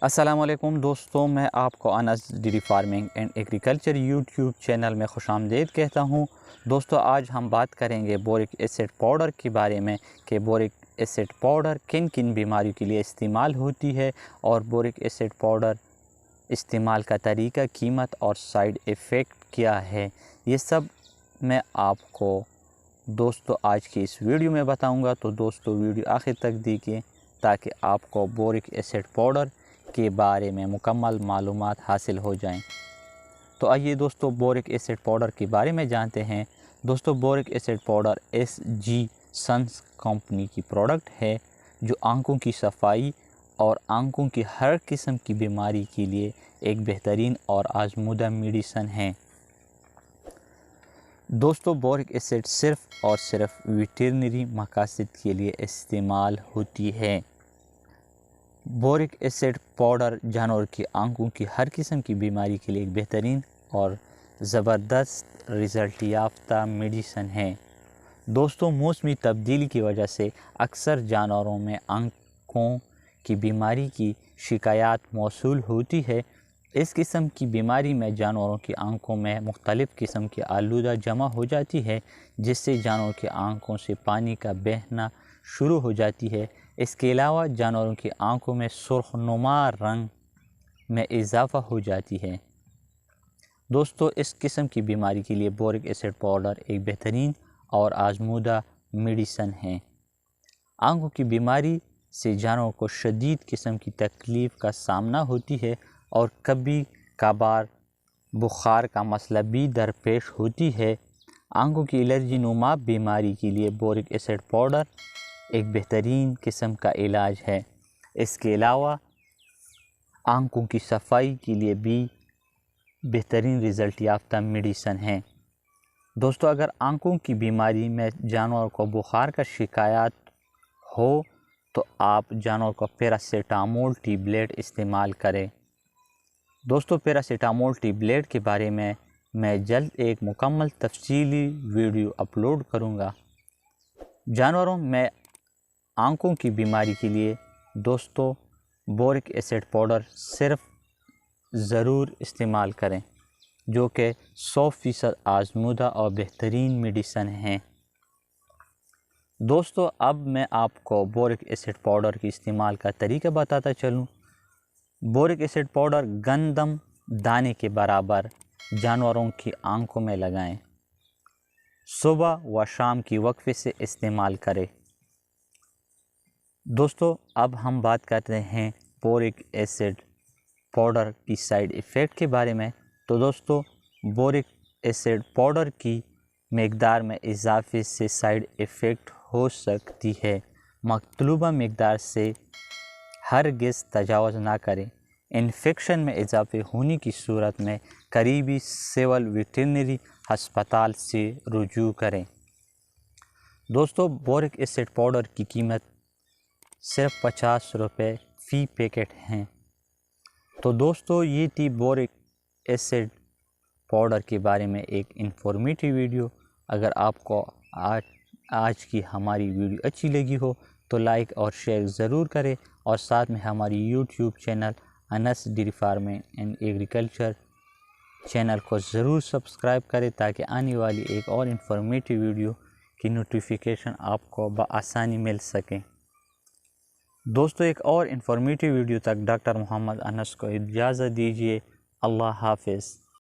السلام علیکم دوستوں، میں آپ کو Anas dairy farming and agriculture YouTube channel میں خوش آمدید کہتا ہوں۔ دوستوں، آج ہم بات کریں گے بورک ایسڈ پاؤڈر کے بارے میں کہ بورک ایسڈ پاؤڈر کن کن بیماریوں کے لیے استعمال ہوتی ہے اور بورک ایسڈ پاؤڈر استعمال کا طریقہ، قیمت اور سائیڈ ایفیکٹ کیا ہے، یہ سب میں آپ کو دوستو آج کی اس ویڈیو میں بتاؤں گا۔ تو دوستو ویڈیو آخر تک دیکھیں تاکہ آپ کو بورک ایسڈ پاؤڈر کے بارے میں مکمل معلومات حاصل ہو جائیں۔ تو آئیے دوستو بورک ایسڈ پاؤڈر کے بارے میں جانتے ہیں۔ دوستو boric acid powder SG sons company کی پروڈکٹ ہے جو آنکھوں کی صفائی اور آنکھوں کی ہر قسم کی بیماری کے لیے ایک بہترین اور آزمودہ میڈیسن ہے۔ دوستو بورک ایسڈ صرف اور صرف ویٹرنری مقاصد کے لیے استعمال ہوتی ہے۔ بورک ایسڈ پاؤڈر جانور کی آنکھوں کی ہر قسم کی بیماری کے لیے ایک بہترین اور زبردست رزلٹ یافتہ میڈیسن ہے۔ دوستو موسمی تبدیلی کی وجہ سے اکثر جانوروں میں آنکھوں کی بیماری کی شکایات موصول ہوتی ہے۔ اس قسم کی بیماری میں جانوروں کی آنکھوں میں مختلف قسم کی آلودہ جمع ہو جاتی ہے، جس سے جانوروں کی آنکھوں سے پانی کا بہنا شروع ہو جاتی ہے۔ اس کے علاوہ جانوروں کی آنکھوں میں سرخ نما رنگ میں اضافہ ہو جاتی ہے۔ دوستو اس قسم کی بیماری کے لیے بورک ایسڈ پاؤڈر ایک بہترین اور آزمودہ میڈیسن ہے۔ آنکھوں کی بیماری سے جانوروں کو شدید قسم کی تکلیف کا سامنا ہوتی ہے اور کبھی کبھار بخار کا مسئلہ بھی درپیش ہوتی ہے۔ آنکھوں کی الرجی نما بیماری کے لیے بورک ایسڈ پاؤڈر ایک بہترین قسم کا علاج ہے۔ اس کے علاوہ آنکھوں کی صفائی کے لیے بھی بہترین رزلٹ یافتہ میڈیسن ہے۔ دوستو اگر آنکھوں کی بیماری میں جانور کو بخار کا شکایات ہو تو آپ جانور کو پیراسیٹامول ٹیبلیٹ استعمال کریں۔ دوستو پیراسیٹامول ٹیبلیٹ کے بارے میں جلد ایک مکمل تفصیلی ویڈیو اپلوڈ کروں گا۔ جانوروں میں آنکھوں کی بیماری کے لیے دوستو بورک ایسڈ پاؤڈر صرف ضرور استعمال کریں، جو کہ 100% آزمودہ اور بہترین میڈیسن ہے۔ دوستو اب میں آپ کو بورک ایسڈ پاؤڈر کے استعمال کا طریقہ بتاتا چلوں۔ بورک ایسڈ پاؤڈر گندم دانے کے برابر جانوروں کی آنکھوں میں لگائیں۔ صبح و شام کی وقفے سے استعمال کریں۔ دوستو اب ہم بات کرتے ہیں بورک ایسڈ پاؤڈر کی سائیڈ ایفیکٹ کے بارے میں۔ تو دوستو بورک ایسڈ پاؤڈر کی مقدار میں اضافے سے سائیڈ ایفیکٹ ہو سکتی ہے۔ مطلوبہ مقدار سے ہرگز تجاوز نہ کریں۔ انفیکشن میں اضافے ہونے کی صورت میں قریبی سول ویٹرنری ہسپتال سے رجوع کریں۔ دوستو بورک ایسڈ پاؤڈر کی قیمت صرف 50 روپے فی پیکٹ ہیں۔ تو دوستو یہ تھی بورک ایسڈ پاؤڈر کے بارے میں ایک انفارمیٹیو ویڈیو۔ اگر آپ کو آج کی ہماری ویڈیو اچھی لگی ہو تو لائک اور شیئر ضرور کریں، اور ساتھ میں ہماری YouTube channel Anas dairy farming and agriculture channel کو ضرور سبسکرائب کریں تاکہ آنے والی ایک اور انفارمیٹیو ویڈیو کی نوٹیفیکیشن آپ کو بآسانی مل سکے۔ دوستو ایک اور انفارمیٹیو ویڈیو تک ڈاکٹر محمد انس کو اجازت دیجیے۔ اللہ حافظ۔